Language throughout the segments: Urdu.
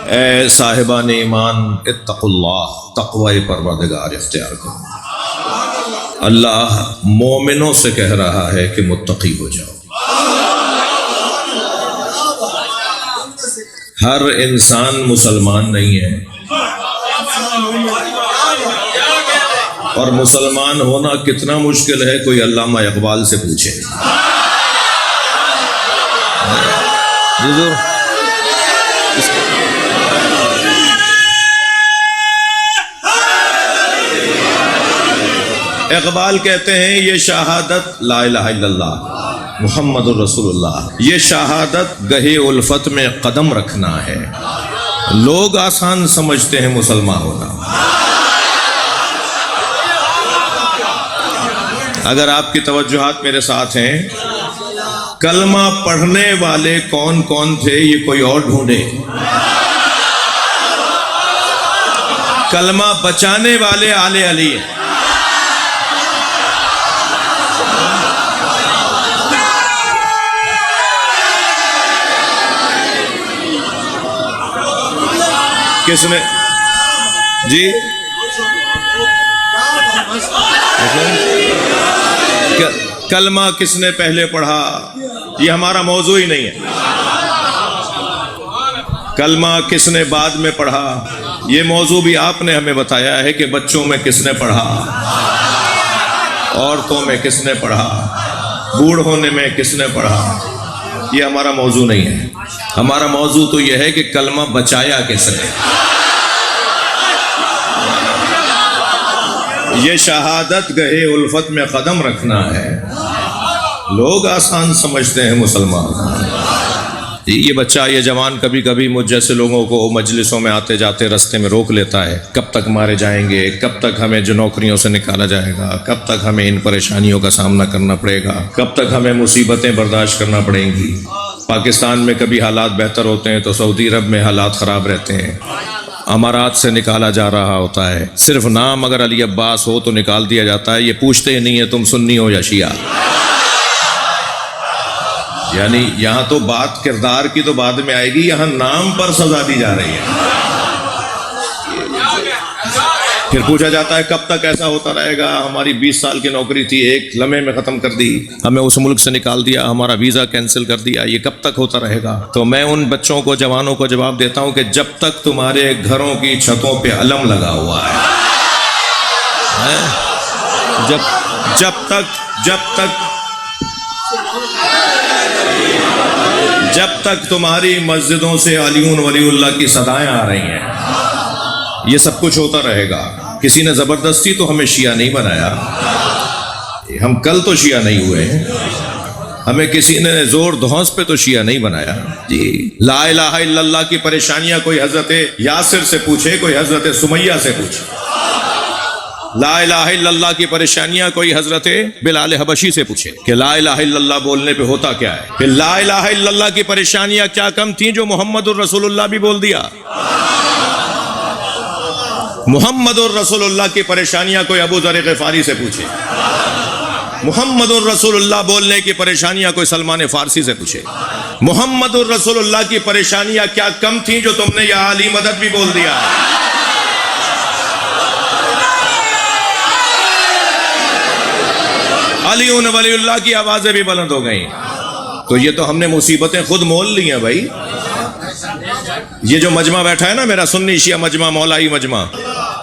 اے صاحبان ایمان اتقوا اللہ، تقوی پروردگار اختیار کرو۔ اللہ مومنوں سے کہہ رہا ہے کہ متقی ہو جاؤ۔ ہر انسان مسلمان نہیں ہے، اور مسلمان ہونا کتنا مشکل ہے کوئی علامہ اقبال سے پوچھے۔ اقبال کہتے ہیں یہ شہادت لا الہ الا اللہ محمد الرسول اللہ، یہ شہادت گہے الفت میں قدم رکھنا ہے۔ لوگ آسان سمجھتے ہیں مسلمان ہونا۔ اگر آپ کی توجہات میرے ساتھ ہیں، کلمہ پڑھنے والے کون کون تھے یہ کوئی اور ڈھونڈے، کلمہ بچانے والے آل علی ہیں۔ کس نے جی کلمہ کس نے پہلے پڑھا یہ ہمارا موضوع ہی نہیں ہے، کلمہ کس نے بعد میں پڑھا یہ موضوع بھی آپ نے ہمیں بتایا ہے کہ بچوں میں کس نے پڑھا، عورتوں میں کس نے پڑھا، بوڑھ ہونے میں کس نے پڑھا، یہ ہمارا موضوع نہیں ہے۔ ہمارا موضوع تو یہ ہے کہ کلمہ بچایا کس نے۔ یہ شہادت گہے الفت میں قدم رکھنا ہے۔ لوگ آسان سمجھتے ہیں مسلمان۔ یہ بچہ یہ جوان کبھی کبھی مجھ جیسے لوگوں کو مجلسوں میں آتے جاتے رستے میں روک لیتا ہے، کب تک مارے جائیں گے، کب تک ہمیں جو نوکریوں سے نکالا جائے گا، کب تک ہمیں ان پریشانیوں کا سامنا کرنا پڑے گا، کب تک ہمیں مصیبتیں برداشت کرنا پڑیں گی۔ پاکستان میں کبھی حالات بہتر ہوتے ہیں تو سعودی عرب میں حالات خراب رہتے ہیں، امارات سے نکالا جا رہا ہوتا ہے، صرف نام اگر علی عباس ہو تو نکال دیا جاتا ہے، یہ پوچھتے ہی نہیں ہے تم سنی ہو یا شیعہ۔ یعنی یہاں تو بات کردار کی تو بعد میں آئے گی، یہاں نام پر سزا دی جا رہی ہے۔ پھر پوچھا جاتا ہے کب تک ایسا ہوتا رہے گا، ہماری 20 سال کی نوکری تھی ایک لمحے میں ختم کر دی، ہمیں اس ملک سے نکال دیا، ہمارا ویزا کینسل کر دیا، یہ کب تک ہوتا رہے گا؟ تو میں ان بچوں کو جوانوں کو جواب دیتا ہوں کہ جب تک تمہارے گھروں کی چھتوں پہ علم لگا ہوا ہے، جب تک تمہاری مسجدوں سے علیون ولی اللہ کی صدائیں آ رہی ہیں، یہ سب کچھ ہوتا رہے گا۔ کسی نے زبردستی تو ہمیں شیعہ نہیں بنایا، ہم کل تو شیعہ نہیں ہوئے ہیں، ہمیں کسی نے زور دھونس پہ تو شیعہ نہیں بنایا۔ جی لا الہ الا اللہ کی پریشانیاں کوئی حضرت یاسر سے پوچھے، کوئی حضرت سمیہ سے پوچھے، لا الہ الا اللہ کی پریشانیاں کوئی حضرت بلال حبشی سے پوچھے کہ لا الہ الا اللہ بولنے پہ ہوتا کیا ہے۔ کہ لا الہ الا اللہ کی پریشانیاں کیا کم تھیں جو محمد الرسول اللہ بھی بول دیا۔ محمد الرسول اللہ کی پریشانیاں کوئی ابو ذر غفاری سے پوچھے، محمد الرسول اللہ بولنے کی پریشانیاں کوئی سلمان فارسی سے پوچھے۔ محمد الرسول اللہ کی پریشانیاں کیا کم تھیں جو تم نے یا علی مدد بھی بول دیا۔ علی ولی اللہ کی آوازیں بھی بلند ہو گئیں۔ تو یہ تو ہم نے مصیبتیں خود مول لی ہیں بھائی۔ یہ جو مجمع بیٹھا ہے نا میرا سنی شیعہ مجمع، مولائی مجمع،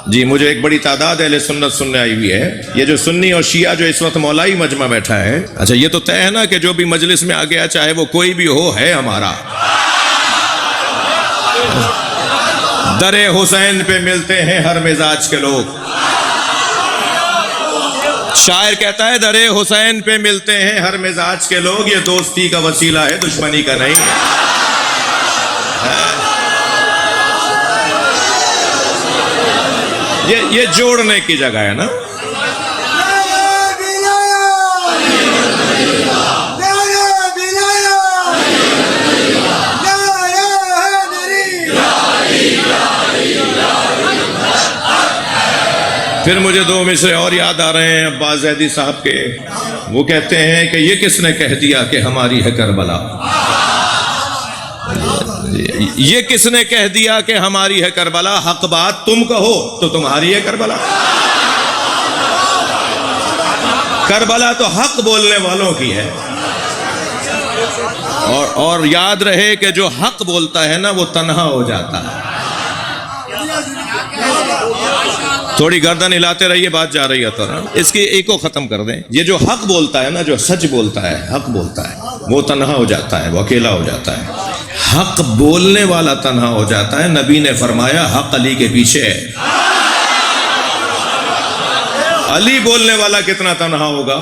جی مجھے ایک بڑی تعداد اہل سنت سننے آئی ہوئی ہے۔ یہ جو سنی اور شیعہ جو اس وقت مولائی مجمع بیٹھا ہے، اچھا یہ تو طے ہے نا کہ جو بھی مجلس میں آ گیا چاہے وہ کوئی بھی ہو ہے ہمارا۔ در حسین پہ ملتے ہیں ہر مزاج کے لوگ، شاعر کہتا ہے در حسین پہ ملتے ہیں ہر مزاج کے لوگ، یہ دوستی کا وسیلہ ہے دشمنی کا نہیں۔ یہ جوڑنے کی جگہ ہے نا۔ پھر مجھے دو مصرے اور یاد آ رہے ہیں عباس زیدی صاحب کے، وہ کہتے ہیں کہ یہ کس نے کہہ دیا کہ ہماری ہے کربلا۔ یہ کس نے کہہ دیا کہ ہماری ہے کربلا؟ حق بات تم کہو تو تمہاری ہے کربلا. کربلا تو حق بولنے والوں کی ہے. اور یاد رہے کہ جو حق بولتا ہے نا وہ تنہا ہو جاتا ہے. تھوڑی گردن ہلاتے رہیے، بات جا رہی ہے تو اس کی ایک کو ختم کر دیں. یہ جو حق بولتا ہے نا، جو سچ بولتا ہے، حق بولتا ہے، وہ تنہا ہو جاتا ہے، وہ اکیلا ہو جاتا ہے. حق بولنے والا تنہا ہو جاتا ہے. نبی نے فرمایا حق علی کے پیچھے ہے. علی بولنے والا کتنا تنہا ہوگا؟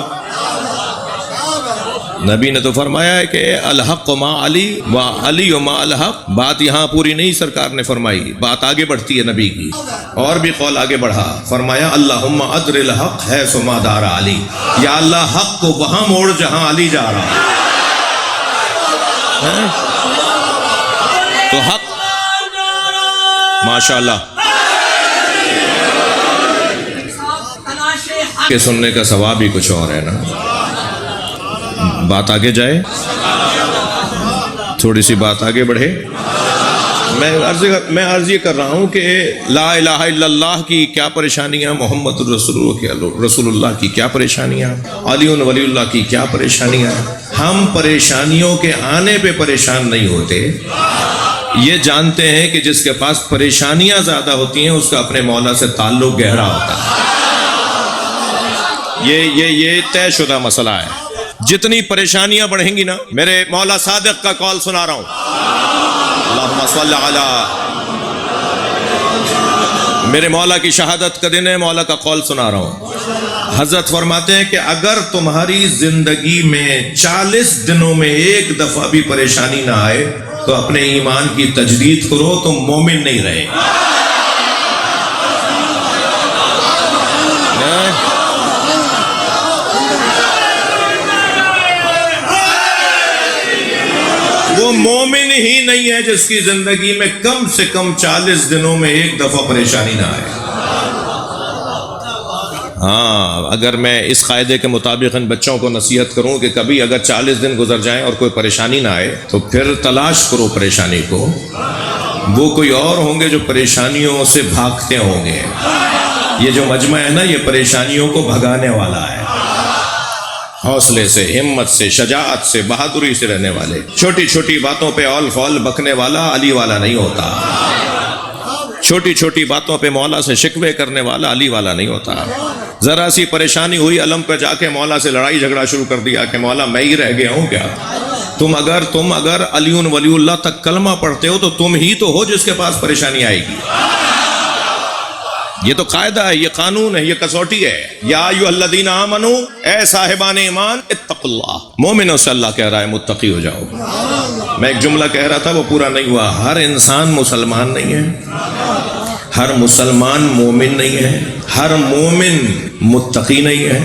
نبی نے تو فرمایا ہے کہ الحق ما علی و علی ما الحق. بات یہاں پوری نہیں سرکار نے فرمائی، بات آگے بڑھتی ہے نبی کی. اور بھی قول آگے بڑھا، فرمایا اللہم ادر الحق حیث ما دار علی. یا اللہ حق کو وہاں موڑ جہاں علی جا رہا ہے. تو حق ماشاءاللہ کہ سننے کا ثواب ہی کچھ اور ہے نا. بات آگے جائے، تھوڑی سی بات آگے بڑھے. میں عرض یہ کر رہا ہوں کہ لا الہ الا اللہ کی کیا پریشانیاں، محمد رسول اللہ کی کیا پریشانیاں، علی ولی اللہ کی کیا پریشانیاں. ہم پریشانیوں کے آنے پہ پریشان نہیں ہوتے. یہ جانتے ہیں کہ جس کے پاس پریشانیاں زیادہ ہوتی ہیں اس کا اپنے مولا سے تعلق گہرا ہوتا ہے. یہ طے شدہ مسئلہ ہے. جتنی پریشانیاں بڑھیں گی نا، میرے مولا صادق کا قول سنا رہا ہوں، اللہم صلی علی، میرے مولا کی شہادت کا دن ہے، مولا کا قول سنا رہا ہوں. حضرت فرماتے ہیں کہ اگر تمہاری زندگی میں 40 دنوں میں ایک دفعہ بھی پریشانی نہ آئے تو اپنے ایمان کی تجدید کرو، تم مومن نہیں رہے. وہ مومن ہی نہیں ہے جس کی زندگی میں کم سے کم 40 دنوں میں ایک دفعہ پریشانی نہ آئے. ہاں، اگر میں اس قاعدے کے مطابق ان بچوں کو نصیحت کروں کہ کبھی اگر 40 دن گزر جائیں اور کوئی پریشانی نہ آئے تو پھر تلاش کرو پریشانی کو. وہ کوئی اور ہوں گے جو پریشانیوں سے بھاگتے ہوں گے. یہ جو مجمع ہے نا، یہ پریشانیوں کو بھگانے والا ہے. حوصلے سے، ہمت سے، شجاعت سے، بہادری سے رہنے والے. چھوٹی چھوٹی باتوں پہ اول فول بکنے والا علی والا نہیں ہوتا. چھوٹی چھوٹی باتوں پہ مولا سے شکوے کرنے والا علی والا نہیں ہوتا. ذرا سی پریشانی ہوئی علم پہ جا کے مولا سے لڑائی جھگڑا شروع کر دیا کہ مولا میں ہی رہ گیا ہوں کیا؟ تم اگر علی ولی اللہ تک کلمہ پڑھتے ہو تو تم ہی تو ہو جس کے پاس پریشانی آئے گی. یہ تو قاعدہ ہے، یہ قانون ہے، یہ کسوٹی ہے. یا ایھا الذین آمنو، اے صاحبان ایمان، اتقوا اللہ. مومنوں سے اللہ کہہ رہا ہے متقی ہو جاؤ. میں ایک جملہ کہہ رہا تھا وہ پورا نہیں ہوا. ہر انسان مسلمان نہیں ہے، ہر مسلمان مومن نہیں ہے، ہر مومن متقی نہیں ہے،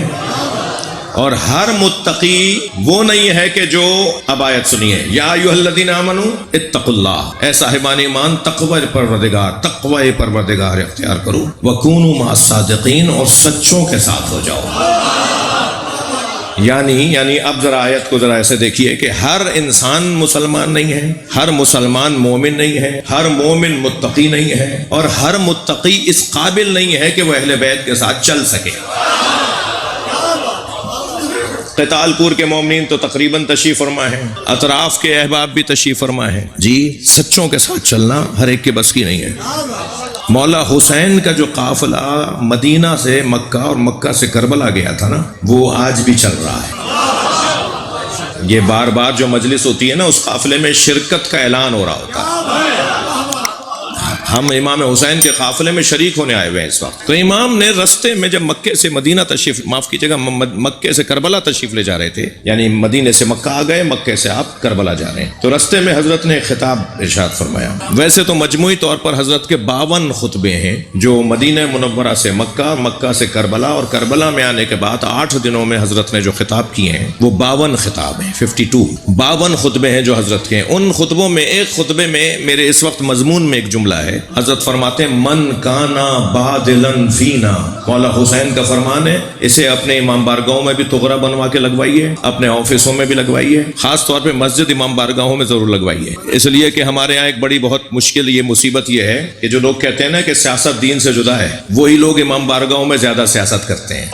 اور ہر متقی وہ نہیں ہے کہ جو، اب آیت سنیے، یا ایھا الذین آمنو اتقوا اللہ، اے صاحبان ایمان تقوی پروردگار اختیار کرو، وکونوا مع الصادقین، اور سچوں کے ساتھ ہو جاؤ. یعنی اب ذرا آیت کو ذرا ایسے دیکھیے کہ ہر انسان مسلمان نہیں ہے، ہر مسلمان مومن نہیں ہے، ہر مومن متقی نہیں ہے، اور ہر متقی اس قابل نہیں ہے کہ وہ اہل بیت کے ساتھ چل سکے. قتال پور کے مومنین تو تقریباً تشریف فرما ہے، اطراف کے احباب بھی تشریف فرما ہے. جی، سچوں کے ساتھ چلنا ہر ایک کے بس کی نہیں ہے. مولا حسین کا جو قافلہ مدینہ سے مکہ اور مکہ سے کربلا گیا تھا نا، وہ آج بھی چل رہا ہے. یہ بار بار جو مجلس ہوتی ہے نا، اس قافلے میں شرکت کا اعلان ہو رہا ہوتا ہے. ہم امام حسین کے قافلے میں شریک ہونے آئے ہوئے ہیں اس وقت. تو امام نے رستے میں جب مکے سے مدینہ تشریف، معاف کیجیے گا، مکے سے کربلا تشریف لے جا رہے تھے، یعنی مدینے سے مکہ آ گئے، مکے سے آپ کربلا جا رہے ہیں، تو رستے میں حضرت نے خطاب ارشاد فرمایا. ویسے تو مجموعی طور پر حضرت کے 52 خطبے ہیں جو مدینہ منورہ سے مکہ، مکہ سے کربلا، اور کربلا میں آنے کے بعد 8 دنوں میں حضرت نے جو خطاب کیے ہیں وہ 52 خطاب ہیں. 52 خطبے ہیں جو حضرت کے ہیں. ان خطبوں میں ایک خطبے میں میرے اس وقت مضمون میں ایک جملہ ہے ہے. حضرت فرماتے ہیں من کانا بادلن فینا، مولا حسین کا فرمان ہے اسے اپنے امام بارگاہوں میں بھی تغرا بنوا کے لگوائیے، اپنے آفسوں میں بھی لگوائیے، خاص طور پہ مسجد امام بارگاہوں میں ضرور لگوائیے. اس لیے کہ ہمارے یہاں ایک بڑی بہت مشکل یہ مصیبت یہ ہے کہ جو لوگ کہتے ہیں نا کہ سیاست دین سے جدا ہے، وہی لوگ امام بارگاہوں میں زیادہ سیاست کرتے ہیں،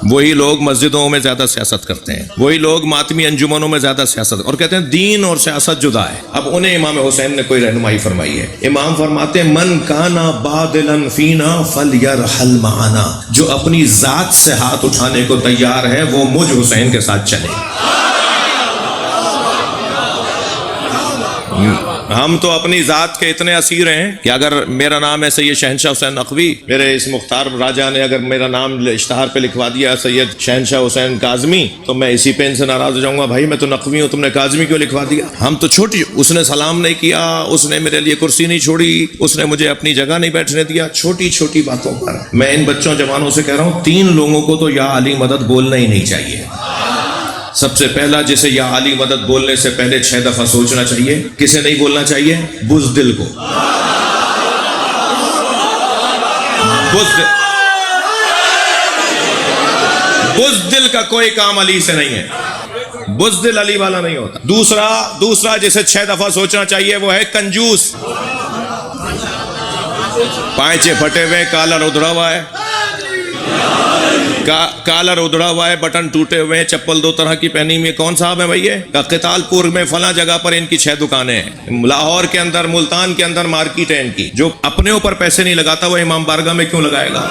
وہی لوگ مسجدوں میں زیادہ سیاست کرتے ہیں، وہی لوگ ماتمی انجمنوں میں زیادہ سیاست اور کہتے ہیں دین اور سیاست جدا ہے. اب انہیں امام حسین نے کوئی رہنمائی فرمائی ہے. امام فرماتے ہیں من کانا بادلن فینا فلیرحل معنا، جو اپنی ذات سے ہاتھ اٹھانے کو تیار ہے وہ مجھ حسین کے ساتھ چلے. ہم تو اپنی ذات کے اتنے اسیر ہیں کہ اگر میرا نام ہے سید شہنشاہ حسین نقوی، میرے اس مختار راجہ نے اگر میرا نام اشتہار پہ لکھوا دیا سید شہنشاہ حسین کاظمی، تو میں اسی پہ ان سے ناراض ہو جاؤں گا، بھائی میں تو نقوی ہوں، تم نے کاظمی کیوں لکھوا دیا؟ ہم تو چھوٹی، اس نے سلام نہیں کیا، اس نے میرے لیے کرسی نہیں چھوڑی، اس نے مجھے اپنی جگہ نہیں بیٹھنے دیا. چھوٹی چھوٹی باتوں پر میں ان بچوں جوانوں سے کہہ رہا ہوں 3 لوگوں کو تو یا علی مدد بولنا ہی نہیں چاہیے. سب سے پہلا جسے یا علی مدد بولنے سے پہلے 6 دفعہ سوچنا چاہیے. کسے نہیں بولنا چاہیے؟ بزدل کو. بزدل کا کوئی کام علی سے نہیں ہے، بزدل علی والا نہیں ہوتا. دوسرا جسے 6 دفعہ سوچنا چاہیے وہ ہے کنجوس. پائچے پھٹے ہوئے، کالر ادھڑا ہوا ہے، کالر ادھڑا ہوا ہے، بٹن ٹوٹے ہوئے ہیں، چپل 2 طرح کی پہنی ہوئی. کون صاحب ہے بھائی؟ قتال پور میں فلاں جگہ پر ان کی 6 دکانیں ہیں، لاہور کے اندر، ملتان کے اندر مارکیٹ ہے ان کی. جو اپنے اوپر پیسے نہیں لگاتا وہ امام بارگاہ میں کیوں لگائے گا؟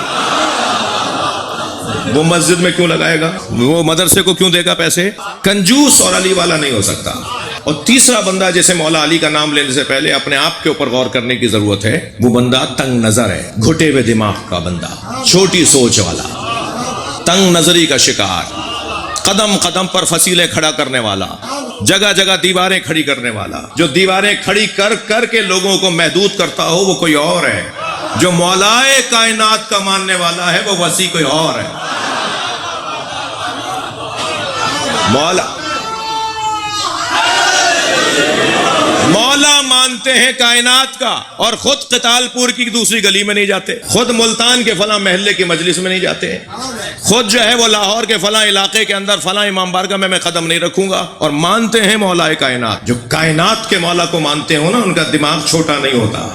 وہ مسجد میں کیوں لگائے گا؟ وہ مدرسے کو کیوں دے گا پیسے؟ کنجوس اور علی والا نہیں ہو سکتا. اور تیسرا بندہ جیسے مولا علی کا نام لینے سے پہلے اپنے آپ کے اوپر غور کرنے کی ضرورت ہے، وہ بندہ تنگ نظر ہے، گھٹے ہوئے دماغ کا بندہ، چھوٹی سوچ والا، تنگ نظری کا شکار، قدم قدم پر فصیلیں کھڑا کرنے والا، جگہ جگہ دیواریں کھڑی کرنے والا. جو دیواریں کھڑی کر کر کے لوگوں کو محدود کرتا ہو وہ کوئی اور ہے. جو مولائے کائنات کا ماننے والا ہے وہ وسیع کوئی اور ہے. مولا مانتے ہیں کائنات کا اور خود قتال پور کی دوسری گلی میں نہیں جاتے، خود ملتان کے فلاں محلے کی مجلس میں نہیں جاتے، خود جو ہے وہ لاہور کے فلاں علاقے کے اندر فلاں امام بارگاہ میں قدم نہیں رکھوں گا. اور مانتے ہیں مولا کائنات. جو کائنات کے مولا کو مانتے ہو نا، ان کا دماغ چھوٹا نہیں ہوتا،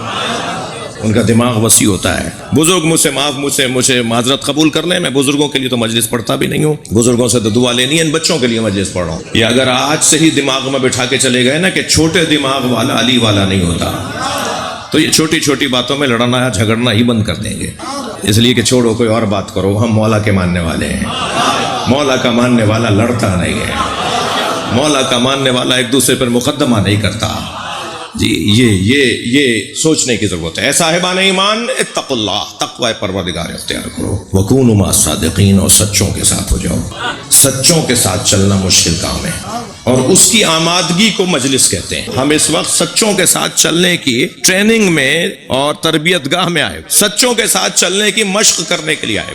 ان کا دماغ وسیع ہوتا ہے. بزرگ مجھے معذرت قبول کر لیں، میں بزرگوں کے لیے تو مجلس پڑھتا بھی نہیں ہوں، بزرگوں سے تو دعا لینی ہے، ان بچوں کے لیے مجلس پڑھ رہا ہوں. یہ اگر آج سے ہی دماغ میں بٹھا کے چلے گئے نا کہ چھوٹے دماغ والا علی والا نہیں ہوتا، تو یہ چھوٹی چھوٹی باتوں میں لڑنا یا جھگڑنا ہی بند کر دیں گے. اس لیے کہ چھوڑو، کوئی اور بات کرو، ہم مولا کے ماننے والے ہیں. مولا کا ماننے والا لڑتا نہیں ہے، مولا کا ماننے والا ایک دوسرے پر مقدمہ نہیں کرتا. جی یہ سوچنے کی ضرورت ہے. صاحبان ایمان اتقوا اللہ، تقوی پروردگار اختیار کرو. وکونوا مع الصادقین، اور سچوں کے ساتھ ہو جاؤ. سچوں کے ساتھ چلنا مشکل کام ہے اور اس کی آمادگی کو مجلس کہتے ہیں. ہم اس وقت سچوں کے ساتھ چلنے کی ٹریننگ میں اور تربیت گاہ میں آئے، سچوں کے ساتھ چلنے کی مشق کرنے کے لیے آئے.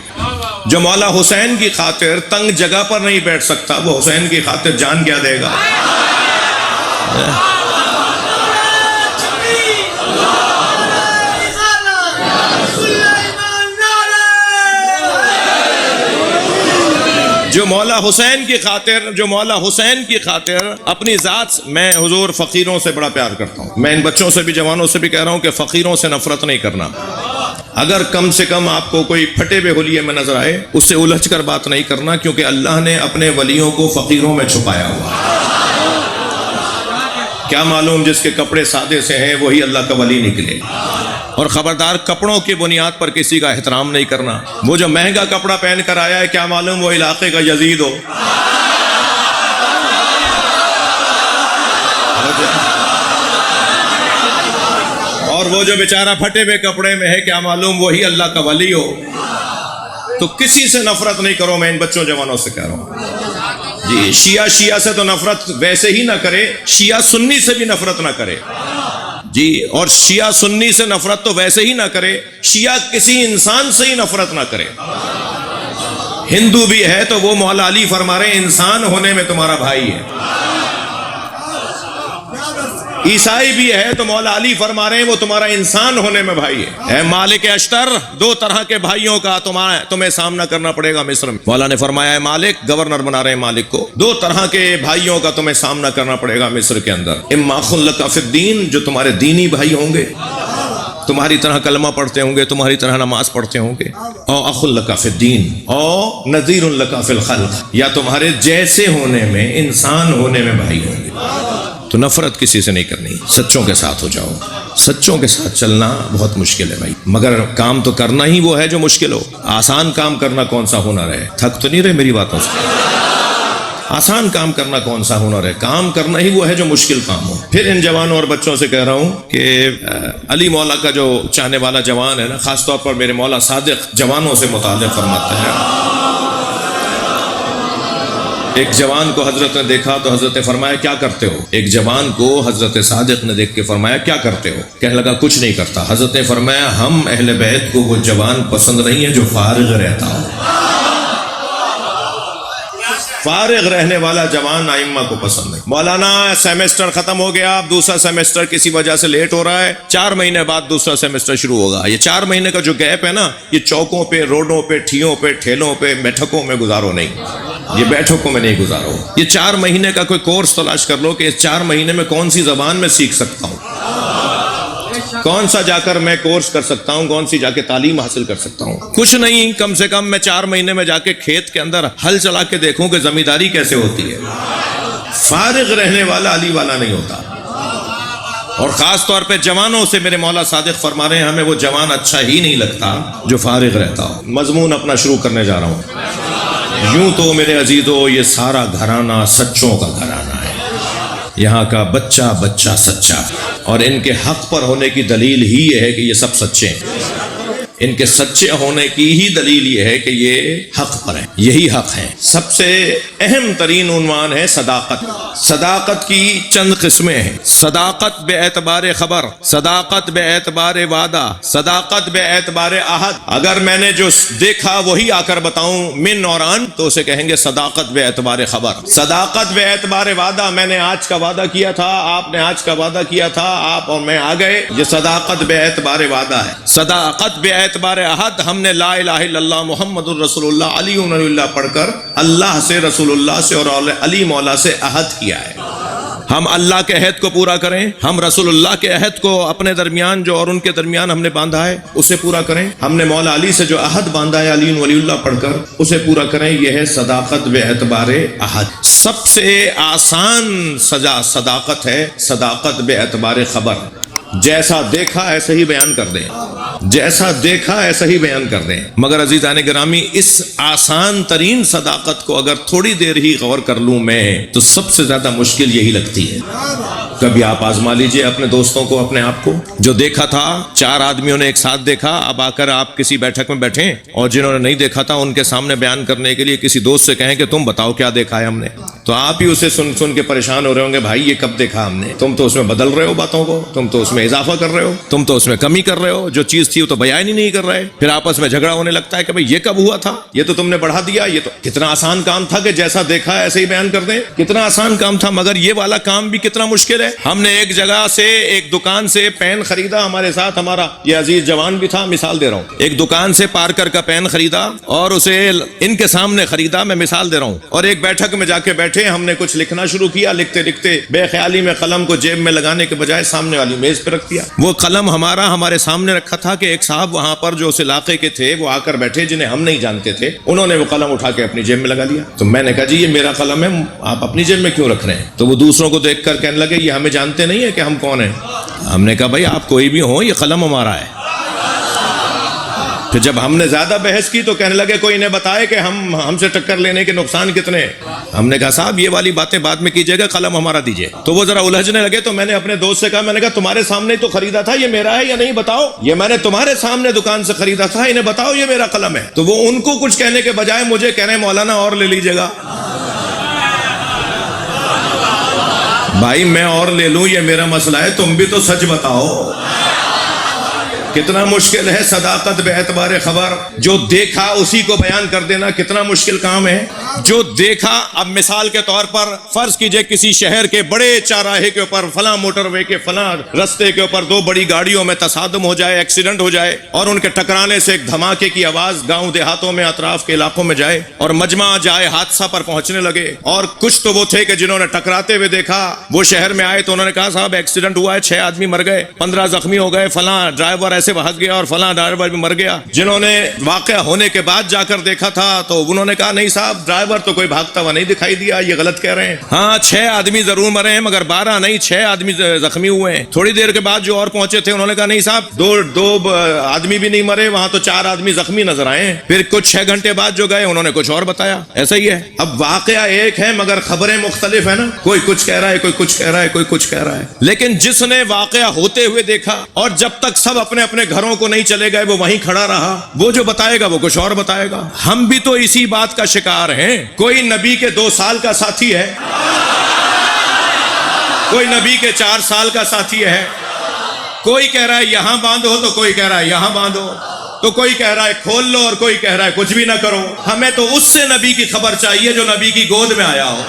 جو مولا حسین کی خاطر تنگ جگہ پر نہیں بیٹھ سکتا، وہ حسین کی خاطر جان کیا دے گا؟ جو مولا حسین کی خاطر اپنی ذات، میں حضور فقیروں سے بڑا پیار کرتا ہوں. میں ان بچوں سے بھی، جوانوں سے بھی کہہ رہا ہوں کہ فقیروں سے نفرت نہیں کرنا. اگر کم سے کم آپ کو کوئی پھٹے ہوئے حلیے میں نظر آئے، اس سے الجھ کر بات نہیں کرنا، کیونکہ اللہ نے اپنے ولیوں کو فقیروں میں چھپایا ہوا. کیا معلوم جس کے کپڑے سادے سے ہیں وہی اللہ کا ولی نکلے. اور خبردار، کپڑوں کی بنیاد پر کسی کا احترام نہیں کرنا. وہ جو مہنگا کپڑا پہن کر آیا ہے، کیا معلوم وہ علاقے کا یزید ہو. اور وہ جو بیچارہ پھٹے ہوئے کپڑے میں ہے، کیا معلوم وہی اللہ کا ولی ہو. تو کسی سے نفرت نہیں کرو. میں ان بچوں جوانوں سے کہہ رہا ہوں جی، شیعہ سے تو نفرت ویسے ہی نہ کرے، شیعہ سنی سے بھی نفرت نہ کرے جی. اور شیعہ سنی سے نفرت تو ویسے ہی نہ کرے، شیعہ کسی انسان سے ہی نفرت نہ کرے. ہندو بھی ہے تو وہ مولا علی فرما رہے ہیں انسان ہونے میں تمہارا بھائی ہے. عیسائی بھی ہے تو مولا علی فرما رہے ہیں وہ تمہارا انسان ہونے میں بھائی ہے۔ اے مالک اشتر، دو طرح کے بھائیوں کا تمہیں سامنا کرنا پڑے گا مصر میں۔ مولا نے فرمایا ہے مالک، گورنر بنا رہے ہیں مالک کو، دو طرح کے بھائیوں کا تمہیں سامنا کرنا پڑے گا مصر کے اندر۔ اما اخ لک فی الدین، جو تمہارے دینی بھائی ہوں گے، تمہاری طرح کلمہ پڑھتے ہوں گے، تمہاری طرح نماز پڑھتے ہوں گے، او اخ لک فی الدین او نذیر لک فی الخلق، یا تمہارے جیسے ہونے میں، انسان ہونے میں بھائی ہوں گے۔ تو نفرت کسی سے نہیں کرنی، سچوں کے ساتھ ہو جاؤ۔ سچوں کے ساتھ چلنا بہت مشکل ہے بھائی، مگر کام تو کرنا ہی وہ ہے جو مشکل ہو۔ آسان کام کرنا کون سا ہنر ہے؟ تھک تو نہیں رہے میری باتوں سے؟ آسان کام کرنا کون سا ہنر ہے؟ کام کرنا ہی وہ ہے جو مشکل کام ہو۔ پھر ان جوانوں اور بچوں سے کہہ رہا ہوں کہ علی مولا کا جو چاہنے والا جوان ہے نا، خاص طور پر میرے مولا صادق جوانوں سے متعلق فرماتے ہیں، ایک جوان کو حضرت نے دیکھا تو حضرت نے فرمایا کیا کرتے ہو؟ ایک جوان کو حضرت صادق نے دیکھ کے فرمایا کیا کرتے ہو؟ کہنے لگا کچھ نہیں کرتا۔ حضرت نے فرمایا ہم اہل بیت کو وہ جوان پسند نہیں ہے جو فارغ رہتا ہو۔ فارغ رہنے والا جوان ائمہ کو پسند ہے۔ مولانا سیمسٹر ختم ہو گیا، اب دوسرا سیمسٹر کسی وجہ سے لیٹ ہو رہا ہے، 4 مہینے بعد دوسرا سیمسٹر شروع ہوگا۔ یہ 4 مہینے کا جو گیپ ہے نا، یہ چوکوں پہ، روڈوں پہ، ٹھیوں پہ، ٹھیلوں پہ، بیٹھکوں میں گزارو نہیں، یہ بیٹھکوں میں نہیں گزارو۔ یہ 4 مہینے کا کوئی کورس تلاش کر لو کہ اس 4 مہینے میں کون سی زبان میں سیکھ سکتا ہوں، کون سا جا کر میں کورس کر سکتا ہوں، کون سی جا کے تعلیم حاصل کر سکتا ہوں۔ کچھ نہیں، کم سے کم میں 4 مہینے میں جا کے کھیت کے اندر ہل چلا کے دیکھوں کہ زمینداری کیسے ہوتی ہے۔ فارغ رہنے والا علی والا نہیں ہوتا۔ اور خاص طور پہ جوانوں سے میرے مولا صادق فرما رہے ہیں ہمیں وہ جوان اچھا ہی نہیں لگتا جو فارغ رہتا ہو۔ مضمون اپنا شروع کرنے جا رہا ہوں۔ یوں تو میرے عزیزو یہ سارا گھرانہ سچوں کا گھرانہ ہے، یہاں کا بچہ بچہ سچا، اور ان کے حق پر ہونے کی دلیل ہی یہ ہے کہ یہ سب سچے ہیں۔ ان کے سچے ہونے کی ہی دلیل یہ ہے کہ یہ حق پر ہیں، یہی حق ہے۔ سب سے اہم ترین عنوان ہے صداقت۔ صداقت کی چند قسمیں ہیں: صداقت بے اعتبار خبر، صداقت بے اعتبار وعدہ، صداقت بے اعتبار عہد۔ اگر میں نے جو دیکھا وہی آ کر بتاؤں من اور ان تو اسے کہیں گے صداقت بے اعتبار خبر۔ صداقت بے اعتبار وعدہ، میں نے آج کا وعدہ کیا تھا، آپ نے آج کا وعدہ کیا تھا، آپ اور میں آ گئے، یہ صداقت بے اعتبار وعدہ ہے۔ صداقت بے اعتبار عہد، ہم نے لا الہ الا اللہ محمد الرسول اللہ علی ولی اللہ پڑھ کر اللہ سے، رسول اللہ سے اور علی مولا سے عہد کیا ہے۔ ہم اللہ کے عہد کو پورا کریں، ہم رسول اللہ کے عہد کو اپنے درمیان جو اور ان کے درمیان ہم نے باندھا ہے اسے پورا کریں، ہم نے مولا علی سے جو عہد باندھا ہے علی ولی اللہ پڑھ کر اسے پورا کریں۔ یہ ہے صداقت بے اعتبار عہد۔ سب سے آسان سزا صداقت ہے صداقت بے اعتبار خبر۔ جیسا دیکھا ایسا ہی بیان کر دیں، جیسا دیکھا ایسا ہی بیان کر دیں۔ مگر عزیزان گرامی، اس آسان ترین صداقت کو اگر تھوڑی دیر ہی غور کر لوں میں تو سب سے زیادہ مشکل یہی لگتی ہے۔ کبھی آپ آزما لیجئے اپنے دوستوں کو، اپنے آپ کو، جو دیکھا تھا 4 آدمیوں نے ایک ساتھ دیکھا، اب آ کر آپ کسی بیٹھک میں بیٹھیں اور جنہوں نے نہیں دیکھا تھا ان کے سامنے بیان کرنے کے لیے کسی دوست سے کہیں کہ تم بتاؤ کیا دیکھا ہے ہم نے، تو آپ ہی اسے سن سن کے پریشان ہو رہے ہوں گے، بھائی یہ کب دیکھا ہم نے، تم تو اس میں بدل رہے ہو باتوں کو، تم تو اس میں اضافہ کر رہے ہو، تم تو اس میں کمی کر رہے ہو، جو چیز تھی وہ تو بیان ہی نہیں کر رہے۔ پھر آپس میں جھگڑا ہونے لگتا ہے کہ بھئی یہ کب ہوا تھا، یہ تو تم نے بڑھا دیا، یہ تو کتنا آسان کام تھا کہ جیسا دیکھا ایسے ہی بیان کر دیں، کتنا آسان کام تھا، مگر یہ والا کام بھی کتنا مشکل ہے۔ ہم نے ایک جگہ سے، ایک دکان سے پین خریدا، ہمارے ساتھ ہمارا یہ عزیز جوان بھی تھا، مثال دے رہا ہوں، ایک دکان سے پارکر کا پین خریدا اور اسے ان کے سامنے خریدا، میں مثال دے رہا ہوں، اور ایک بیٹھک میں جا کے بیٹھے، ہم نے کچھ لکھنا شروع کیا، لکھتے لکھتے بے خیالی میں قلم کو جیب میں لگانے کے بجائے سامنے والی میز پہ رکھ دیا۔ وہ قلم ہمارے سامنے رکھا تھا کہ ایک صاحب وہاں پر جو اس علاقے کے تھے وہ آ کر بیٹھے، جنہیں ہم نہیں جانتے تھے، انہوں نے وہ قلم اٹھا کے اپنی جیب میں لگا لیا۔ تو میں نے کہا جی یہ میرا قلم ہے، آپ اپنی جیب میں کیوں رکھ رہے ہیں؟ تو وہ دوسروں کو دیکھ کر کہنے لگے یہ ہمیں جانتے نہیں ہے کہ ہم کون ہیں۔ ہم نے کہا بھائی آپ کوئی بھی ہوں، یہ قلم ہمارا ہے۔ پھر جب ہم نے زیادہ بحث کی تو کہنے لگے کوئی انہیں بتائے کہ ہم سے ٹکر لینے کے نقصان کتنے ہیں۔ ہم نے کہا صاحب یہ والی باتیں بعد میں کیجیے گا، قلم ہمارا دیجیے۔ تو وہ ذرا الجھنے لگے، تو میں نے اپنے دوست سے کہا، میں نے کہا تمہارے سامنے تو خریدا تھا، یہ میرا ہے یا نہیں بتاؤ، یہ میں نے تمہارے سامنے دکان سے خریدا تھا، انہیں بتاؤ یہ میرا قلم ہے۔ تو وہ ان کو کچھ کہنے کے بجائے مجھے کہہ رہے ہیں مولانا اور لے لیجیے گا۔ بھائی میں اور لے لوں یہ میرا مسئلہ ہے، تم بھی تو سچ بتاؤ۔ کتنا مشکل ہے صداقت بے اعتبار خبر. جو دیکھا اسی کو بیان کر دینا کتنا مشکل کام ہے. جو دیکھا، اب مثال کے طور پر فرض کیجئے کسی شہر کے بڑے چوراہے کے اوپر فلاں موٹر وے کے فلاں رستے کے اوپر دو بڑی گاڑیوں میں تصادم ہو جائے، ایکسیڈنٹ ہو جائے، اور ان کے ٹکرانے سے ایک دھماکے کی آواز گاؤں دیہاتوں میں اطراف کے علاقوں میں جائے، اور مجمع جائے حادثہ پر پہنچنے لگے. اور کچھ تو وہ تھے کہ جنہوں نے ٹکراتے ہوئے دیکھا، وہ شہر میں آئے تو انہوں نے کہا صاحب ایکسیڈنٹ ہوا ہے، 6 آدمی مر گئے، 15 زخمی ہو گئے، فلاں ڈرائیور ایسے بھاگ گیا اور فلاں ڈرائیور بھی مر گیا. جنہوں نے واقعہ ہونے کے بعد جا کر دیکھا تھا تو انہوں نے کہا نہیں صاحب ڈرائیور تو کوئی بھاگتا ہوا نہیں دکھائی دیا، یہ غلط کہہ رہے ہیں. ہاں 6 آدمی ضرور مرے ہیں مگر 12 نہیں، 6 آدمی زخمی ہوئے ہیں. تھوڑی دیر کے بعد جو اور پہنچے تھے انہوں نے کہا نہیں صاحب دو آدمی بھی نہیں مرے، وہاں تو 4 آدمی زخمی نظر آئے ہیں. پھر کچھ 6 گھنٹے بعد جو گئے انہوں نے کچھ اور بتایا. ایسا ہی ہے. اب واقعہ ایک ہے مگر خبریں مختلف ہیں نا. کوئی کچھ کہہ رہا ہے، کوئی کچھ کہہ رہا ہے، کوئی کچھ کہہ رہا ہے. لیکن جس نے واقعہ ہوتے ہوئے دیکھا اور جب تک سب اپنے اپنے گھروں کو نہیں چلے گئے وہ وہیں کھڑا رہا، وہ جو بتائے گا وہ کچھ اور بتائے گا. ہم بھی تو اسی بات کا شکار ہیں. کوئی نبی کے 2 سال کا ساتھی ہے، کوئی نبی کے 4 سال کا ساتھی ہے. کوئی کہہ رہا ہے یہاں باندھو تو کوئی کہہ رہا ہے یہاں باندھو، تو کوئی کہہ رہا ہے کھول لو اور کوئی کہہ رہا ہے کچھ بھی نہ کرو. ہمیں تو اس سے نبی کی خبر چاہیے جو نبی کی گود میں آیا ہو.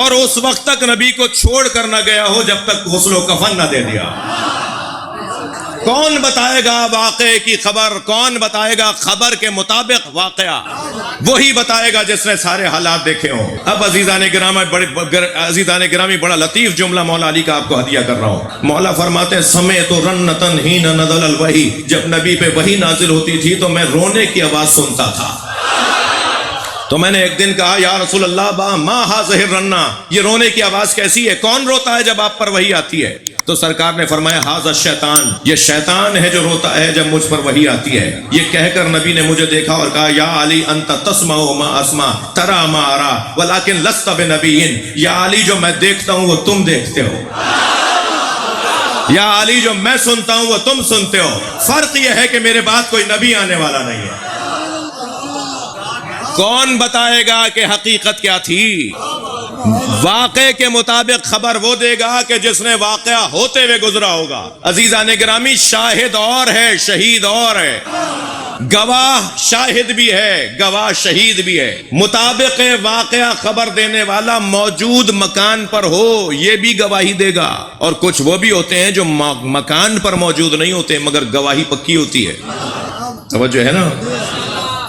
اور اس وقت تک نبی کو چھوڑ کر نہ گیا ہو جب تک غسل و کفن نہ دے دیا. کون بتائے گا واقعے کی خبر؟ کون بتائے گا خبر کے مطابق واقعہ؟ وہی بتائے گا جس نے سارے حالات دیکھے ہوں. اب عزیزان گرامی بڑا لطیف جملہ مولا علی کا آپ کو ہدیہ کر رہا ہوں. مولا فرماتے ہیں سمعت رنتن حین نزل الوحی، جب نبی پہ وحی نازل ہوتی تھی تو میں رونے کی آواز سنتا تھا. تو میں نے ایک دن کہا یا رسول اللہ ما ہذہ الرنہ، یہ رونے کی آواز کیسی ہے؟ کون روتا ہے جب آپ پر وحی آتی ہے؟ تو سرکار نے فرمایا ھذا الشیطان، یہ شیطان ہے جو روتا ہے جب مجھ پر وحی آتی ہے. یہ کہہ کر نبی نے مجھے دیکھا اور کہا یا علی انت تسمع ما اسمع ترى ما ارى ولكن لست بنبی. یا علی جو میں دیکھتا ہوں وہ تم دیکھتے ہو، یا علی جو میں سنتا ہوں وہ تم سنتے ہو. فرق یہ ہے کہ میرے بعد کوئی نبی آنے والا نہیں ہے. کون بتائے گا کہ حقیقت کیا تھی؟ واقعے کے مطابق خبر وہ دے گا کہ جس نے واقعہ ہوتے ہوئے گزرا ہوگا. عزیزان گرامی شاہد اور ہے شہید اور ہے. گواہ شاہد بھی ہے، گواہ شہید بھی ہے. مطابق واقعہ خبر دینے والا موجود مکان پر ہو یہ بھی گواہی دے گا، اور کچھ وہ بھی ہوتے ہیں جو مکان پر موجود نہیں ہوتے مگر گواہی پکی ہوتی ہے. توجہ ہے نا؟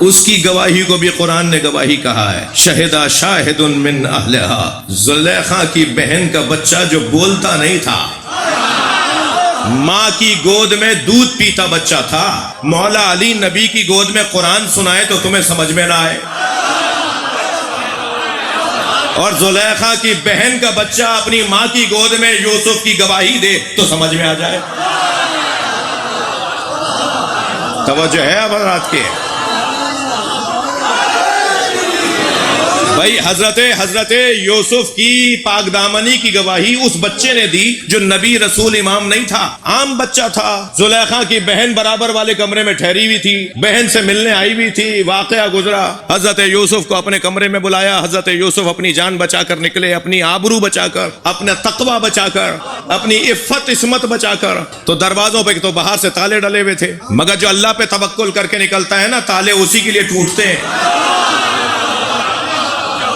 اس کی گواہی کو بھی قرآن نے گواہی کہا ہے. شہدہ شاہد من اہلہا، زلیخا کی بہن کا بچہ جو بولتا نہیں تھا، ماں کی گود میں دودھ پیتا بچہ تھا. مولا علی نبی کی گود میں قرآن سنائے تو تمہیں سمجھ میں نہ آئے، اور زلیخا کی بہن کا بچہ اپنی ماں کی گود میں یوسف کی گواہی دے تو سمجھ میں آ جائے. توجہ ہے اب رات کے بھائی. حضرت یوسف کی پاک دامنی کی گواہی اس بچے نے دی جو نبی رسول امام نہیں تھا، عام بچہ تھا. زلیخا کی بہن برابر والے کمرے میں ٹھہری ہوئی تھی، بہن سے ملنے آئی ہوئی تھی. واقعہ گزرا، حضرت یوسف کو اپنے کمرے میں بلایا. حضرت یوسف اپنی جان بچا کر نکلے، اپنی آبرو بچا کر، اپنا تقوی بچا کر، اپنی عفت عصمت بچا کر. تو دروازوں پہ تو باہر سے تالے ڈلے ہوئے تھے، مگر جو اللہ پہ توکل کر کے نکلتا ہے نا تالے اسی کے لیے ٹوٹتے ہیں.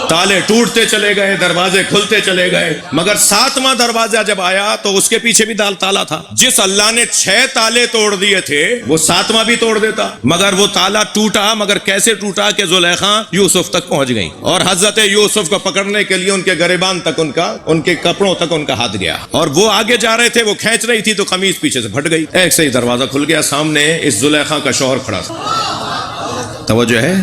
تالے ٹوٹتے چلے گئے، دروازے کھلتے چلے گئے، مگر 7واں دروازہ جب آیا تو اس کے پیچھے بھی تالا تھا. جس اللہ نے 6 تالے توڑ دیے تھے وہ 7واں بھی توڑ دیتا، مگر وہ تالا ٹوٹا. مگر کیسے ٹوٹا کہ زلیخا یوسف تک پہنچ گئی اور حضرت یوسف کو پکڑنے کے لیے ان کے گریبان تک ان کے کپڑوں تک ان کا ہاتھ گیا، اور وہ آگے جا رہے تھے، وہ کھینچ رہی تھی تو قمیض پیچھے سے پھٹ گئی. ایک سے ہی دروازہ کھل گیا، سامنے اس زلیخا کا شوہر کھڑا تھا. توجہ ہے؟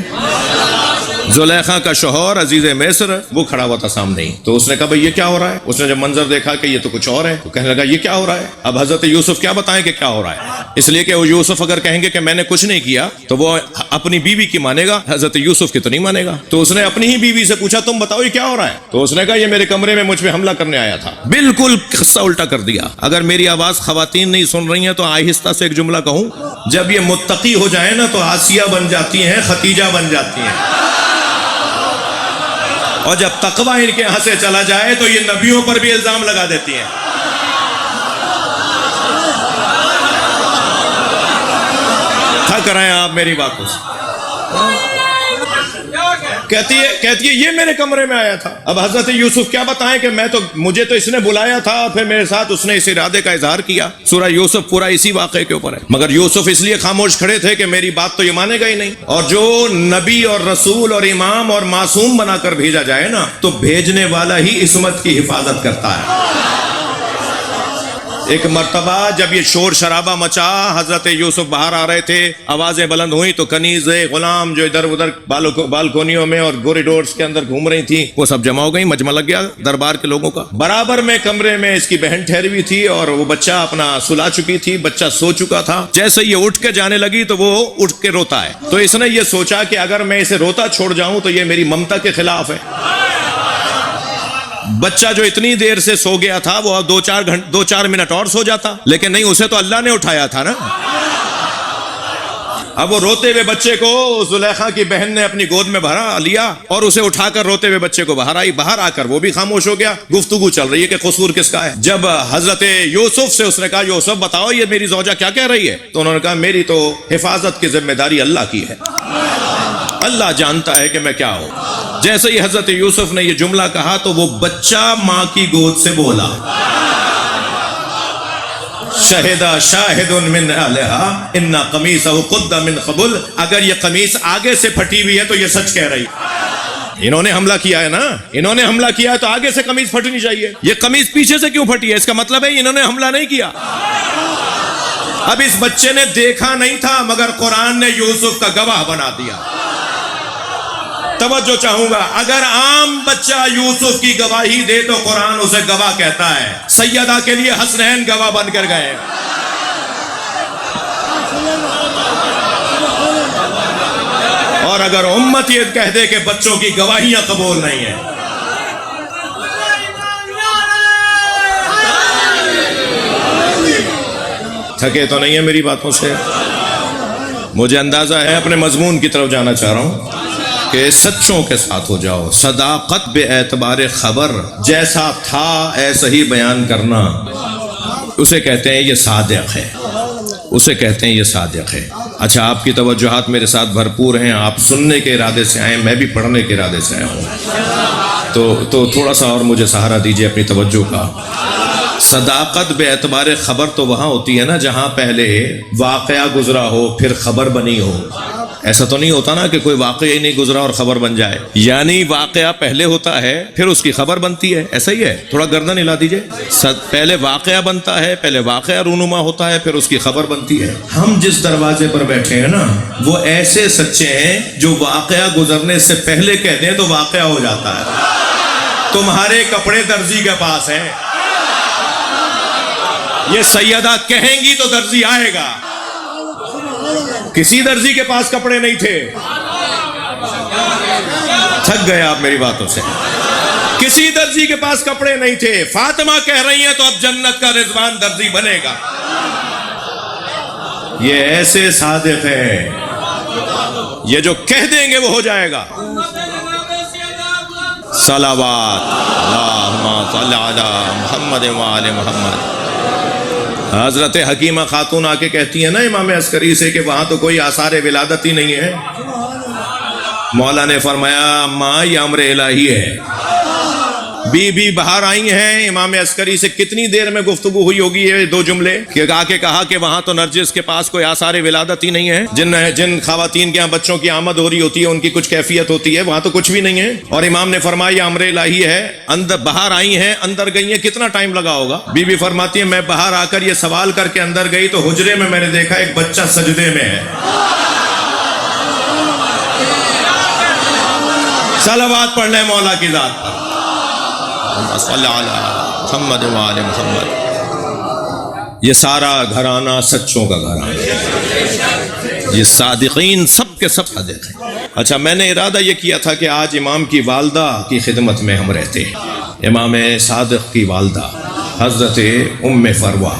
زلیخا کا شوہر عزیز مصر وہ کھڑا ہوا تھا سامنے ہی. تو اس نے کہا بھئی یہ کیا ہو رہا ہے؟ اس نے جب منظر دیکھا کہ یہ تو کچھ اور ہے تو کہنے لگا یہ کیا ہو رہا ہے؟ اب حضرت یوسف کیا بتائیں کہ کیا ہو رہا ہے، اس لیے کہ وہ یوسف اگر کہیں گے کہ میں نے کچھ نہیں کیا تو وہ اپنی بیوی کی مانے گا، حضرت یوسف کی تو نہیں مانے گا. تو اس نے اپنی ہی بیوی سے پوچھا تم بتاؤ یہ کیا ہو رہا ہے؟ تو اس نے کہا یہ میرے کمرے میں مجھ پہ حملہ کرنے آیا تھا. بالکل قصہ الٹا کر دیا. اگر میری آواز خواتین نہیں سن رہی ہیں تو آہستہ سے ایک جملہ کہوں، جب یہ متقی ہو جائیں نا تو آسیہ بن جاتی ہیں، ختیجہ بن جاتی ہیں. اور جب تقوی ان کے یہاں سے چلا جائے تو یہ نبیوں پر بھی الزام لگا دیتی ہیں. تھک رہے ہیں آپ میری باتوں سے. کہتی ہے یہ میرے کمرے میں آیا تھا. اب حضرت یوسف کیا بتائیں کہ مجھے تو اس نے بلایا تھا اور پھر میرے ساتھ اس نے اس ارادے کا اظہار کیا. سورہ یوسف پورا اسی واقعے کے اوپر ہے. مگر یوسف اس لیے خاموش کھڑے تھے کہ میری بات تو یہ مانے گا ہی نہیں. اور جو نبی اور رسول اور امام اور معصوم بنا کر بھیجا جائے نا تو بھیجنے والا ہی عصمت کی حفاظت کرتا ہے. ایک مرتبہ جب یہ شور شرابہ مچا، حضرت یوسف باہر آ رہے تھے، آوازیں بلند ہوئیں تو کنیزیں غلام جو ادھر ادھر بالکونیوں میں اور کوریڈورز کے اندر گھوم رہی تھیں وہ سب جمع ہو گئی. مجمع لگ گیا دربار کے لوگوں کا. برابر میں کمرے میں اس کی بہن ٹھہری ہوئی تھی اور وہ بچہ اپنا سلا چکی تھی. بچہ سو چکا تھا. جیسے یہ اٹھ کے جانے لگی تو وہ اٹھ کے روتا ہے. تو اس نے یہ سوچا کہ اگر میں اسے روتا چھوڑ جاؤں تو یہ میری ممتا کے خلاف ہے. بچہ جو اتنی دیر سے سو گیا تھا وہ دو چار منٹ اور سو جاتا، لیکن نہیں، اسے تو اللہ نے اٹھایا تھا نا. اب وہ روتے ہوئے بچے کو زلیخا کی بہن نے اپنی گود میں بھرا لیا اور اسے اٹھا کر روتے ہوئے بچے کو باہر آئی. باہر آ کر وہ بھی خاموش ہو گیا. گفتگو چل رہی ہے کہ قصور کس کا ہے. جب حضرت یوسف سے اس نے کہا یوسف بتاؤ یہ میری زوجہ کیا کہہ رہی ہے، تو انہوں نے کہا میری تو حفاظت کی ذمہ داری اللہ کی ہے، اللہ جانتا ہے کہ میں کیا ہوں. جیسے ہی حضرت یوسف نے یہ جملہ کہا تو وہ بچہ ماں کی گود سے بولا شہدہ شاہد من اہلہا ان قمیصہ قد من قبل. اگر یہ قمیص آگے سے پھٹی ہوئی ہے تو یہ سچ کہہ رہی. انہوں نے حملہ کیا ہے نا، انہوں نے حملہ کیا ہے تو آگے سے قمیص پھٹنی چاہیے. یہ قمیص پیچھے سے کیوں پھٹی ہے؟ اس کا مطلب ہے انہوں نے حملہ نہیں کیا. اب اس بچے نے دیکھا نہیں تھا مگر قرآن نے یوسف کا گواہ بنا دیا. توجہ چاہوں گا، اگر عام بچہ یوسف کی گواہی دے تو قرآن اسے گواہ کہتا ہے. سیدہ کے لیے حسنین گواہ بن کر گئے. اور اگر امت یہ کہہ دے کہ بچوں کی گواہیاں قبول نہیں ہیں، تھکے تو نہیں ہے میری باتوں سے؟ مجھے اندازہ ہے اپنے مضمون کی طرف جانا چاہ رہا ہوں کہ سچوں کے ساتھ ہو جاؤ. صداقت بے اعتبار خبر، جیسا تھا ایسا ہی بیان کرنا، اسے کہتے ہیں یہ صادق ہے، اسے کہتے ہیں یہ صادق ہے. اچھا آپ کی توجہات میرے ساتھ بھرپور ہیں، آپ سننے کے ارادے سے آئے، میں بھی پڑھنے کے ارادے سے آیا ہوں، تو تھوڑا سا اور مجھے سہارا دیجیے اپنی توجہ کا. صداقت بے اعتبار خبر تو وہاں ہوتی ہے نا جہاں پہلے واقعہ گزرا ہو پھر خبر بنی ہو. ایسا تو نہیں ہوتا نا کہ کوئی واقعہ ہی نہیں گزرا اور خبر بن جائے. یعنی واقعہ پہلے ہوتا ہے پھر اس کی خبر بنتی ہے. ایسا ہی ہے؟ تھوڑا گردن ہلا دیجئے. پہلے واقعہ بنتا ہے، پہلے واقعہ رونما ہوتا ہے، پھر اس کی خبر بنتی ہے. ہم جس دروازے پر بیٹھے ہیں نا وہ ایسے سچے ہیں جو واقعہ گزرنے سے پہلے کہہ دیں تو واقعہ ہو جاتا ہے. تمہارے کپڑے درزی کے پاس ہیں، یہ سیدہ کہیں گی تو درزی آئے گا. کسی درزی کے پاس کپڑے نہیں تھے. تھک گئے آپ میری باتوں سے. کسی درزی کے پاس کپڑے نہیں تھے. فاطمہ کہہ رہی ہیں تو اب جنت کا رضوان درزی بنے گا. یہ ایسے صادق ہے، یہ جو کہہ دیں گے وہ ہو جائے گا. صلوات اللہم صلی علی محمد وآل محمد. حضرت حکیمہ خاتون آ کے کہتی ہیں نا امام عسکری سے کہ وہاں تو کوئی آثار ولادت ہی نہیں ہے. مولا نے فرمایا اماں یہ امر الہی ہے. بی باہر آئی ہیں، امام عسکری سے کتنی دیر میں گفتگو ہوئی ہوگی یہ دو جملے کہ آ کے کہا کہ وہاں تو نرجس کے پاس کوئی آثار ولادت ہی نہیں ہے. جن خواتین کے یہاں بچوں کی آمد ہو رہی ہوتی ہے ان کی کچھ کیفیت ہوتی ہے، وہاں تو کچھ بھی نہیں ہے. اور امام نے فرمایا یہ امر الہی ہے. اندر باہر آئی ہیں، اندر گئی ہیں، کتنا ٹائم لگا ہوگا؟ بی فرماتی ہے میں باہر آ کر یہ سوال کر کے اندر گئی تو حجرے میں نے دیکھا ایک بچہ سجدے میں ہے. صلوات پڑھ لیں مولا کی ذات پر. صلی علی محمد وآل محمد. یہ سارا گھرانہ سچوں کا گھرانہ ہے. یہ صادقین سب کے سب صادق ہیں. اچھا میں نے ارادہ یہ کیا تھا کہ آج امام کی والدہ کی خدمت میں ہم رہتے ہیں. امام صادق کی والدہ حضرت ام فروہ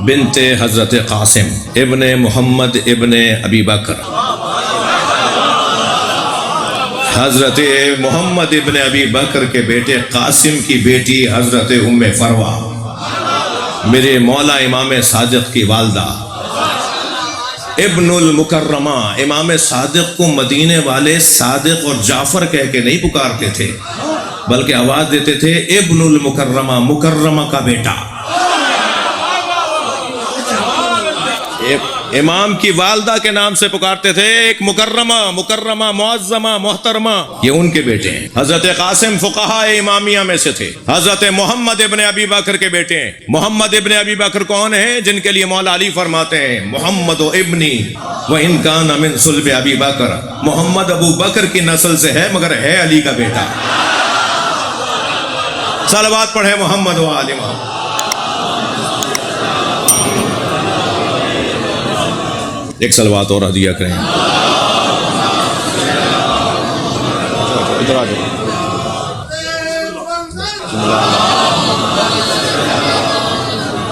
بنت حضرت قاسم ابن محمد ابن ابی بکر حضرت محمد ابن ابی بکر کے بیٹے قاسم کی بیٹی حضرت ام فروا، میرے مولا امام صادق کی والدہ، ابن المکرمہ۔ امام صادق کو مدینے والے صادق اور جعفر کہہ کے نہیں پکارتے تھے، بلکہ آواز دیتے تھے ابن المکرمہ، مکرمہ کا بیٹا۔ امام کی والدہ کے نام سے پکارتے تھے، ایک مکرمہ، مکرمہ، معظمہ، محترمہ، یہ ان کے بیٹے ہیں۔ حضرت قاسم فقہاء امامیہ میں سے تھے۔ حضرت محمد ابن ابی بکر کے بیٹے ہیں۔ محمد ابن ابی بکر کون ہیں؟ جن کے لیے مولا علی فرماتے ہیں محمد ابنی وَإِن كَانَ مِن صُلْبِ ابی بکر، محمد ابو بکر کی نسل سے ہے مگر ہے علی کا بیٹا۔ صلوات پڑھے محمد و آل محمد۔ ایک صلوات اور ہدیہ کریں۔ ادھر آ جاؤ۔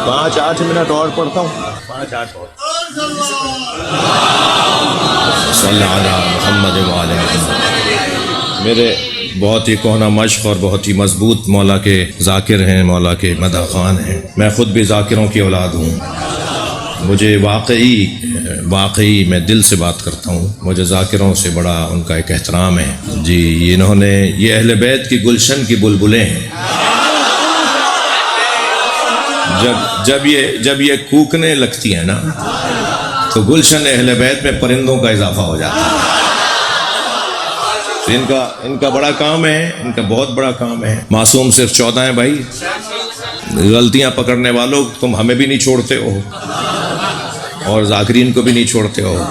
5-8 منٹ اور پڑھتا ہوں، 5-8 اور۔ صلی علی محمد و آل محمد۔ میرے بہت ہی کوہنا مشق اور بہت ہی مضبوط مولا کے ذاکر ہیں، مولا کے مدح خوان ہیں۔ میں خود بھی ذاکروں کی اولاد ہوں۔ مجھے واقعی میں دل سے بات کرتا ہوں، مجھے ذاکروں سے بڑا ان کا ایک احترام ہے جی۔ انہوں نے، یہ اہل بیت کی گلشن کی بلبلیں ہیں۔ جب یہ کوکنے لگتی ہیں نا تو گلشن اہل بیت میں پرندوں کا اضافہ ہو جاتا ہے۔ ان کا بڑا کام ہے، ان کا بہت بڑا کام ہے۔ معصوم صرف 14 ہیں بھائی، غلطیاں پکڑنے والوں تم ہمیں بھی نہیں چھوڑتے ہو اور ذاکرین کو بھی نہیں چھوڑتے ہو،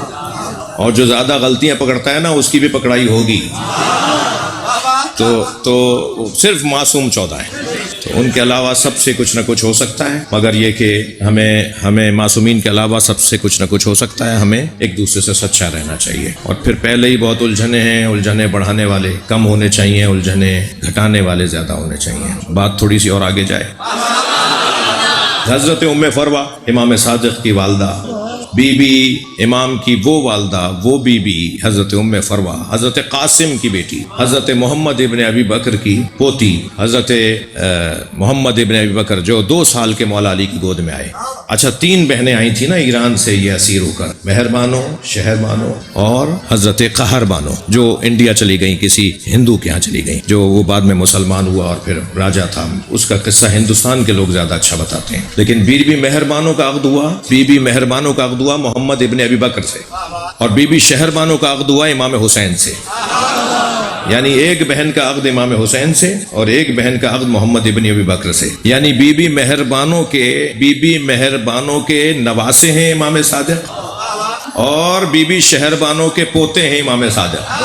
اور جو زیادہ غلطیاں پکڑتا ہے نا اس کی بھی پکڑائی ہوگی۔ تو صرف معصوم 14 ہیں، تو ان کے علاوہ سب سے کچھ نہ کچھ ہو سکتا ہے، مگر یہ کہ ہمیں معصومین کے علاوہ سب سے کچھ نہ کچھ ہو سکتا ہے۔ ہمیں ایک دوسرے سے سچا رہنا چاہیے، اور پھر پہلے ہی بہت الجھنے ہیں، الجھنے بڑھانے والے کم ہونے چاہیے، الجھنے گھٹانے والے زیادہ ہونے چاہیے۔ بات تھوڑی سی اور آگے جائے۔ حضرت ام فروا امام صادق کی والدہ، بی بی امام کی وہ والدہ، وہ بی بی حضرت ام فروا، حضرت قاسم کی بیٹی، حضرت محمد ابن ابی بکر کی پوتی، حضرت محمد ابن ابی بکر جو 2 سال کے مولا علی کی گود میں آئے۔ اچھا 3 بہنیں آئی تھیں نا ایران سے یہ اسیر ہو کر، مہر بانو، شہر بانو اور حضرت قہر بانو، جو انڈیا چلی گئیں، کسی ہندو کے ہاں چلی گئیں، جو وہ بعد میں مسلمان ہوا اور پھر راجہ تھا۔ اس کا قصہ ہندوستان کے لوگ زیادہ اچھا بتاتے ہیں، لیکن بی بی مہر بانو کا عقد ہوا، بی بی مہر بانو کا عقد ہوا محمد ابن ابی بکر سے، اور بی بی شہر بانو کا عقد ہوا امام حسین سے۔ یعنی ایک بہن کا عقد امام حسین سے اور ایک بہن کا عقد محمد ابن ابی بکر سے۔ یعنی بی بی مہر بانو کے نواسے ہیں امام صادق، اور بی بی شہر بانو کے پوتے ہیں امام صادق۔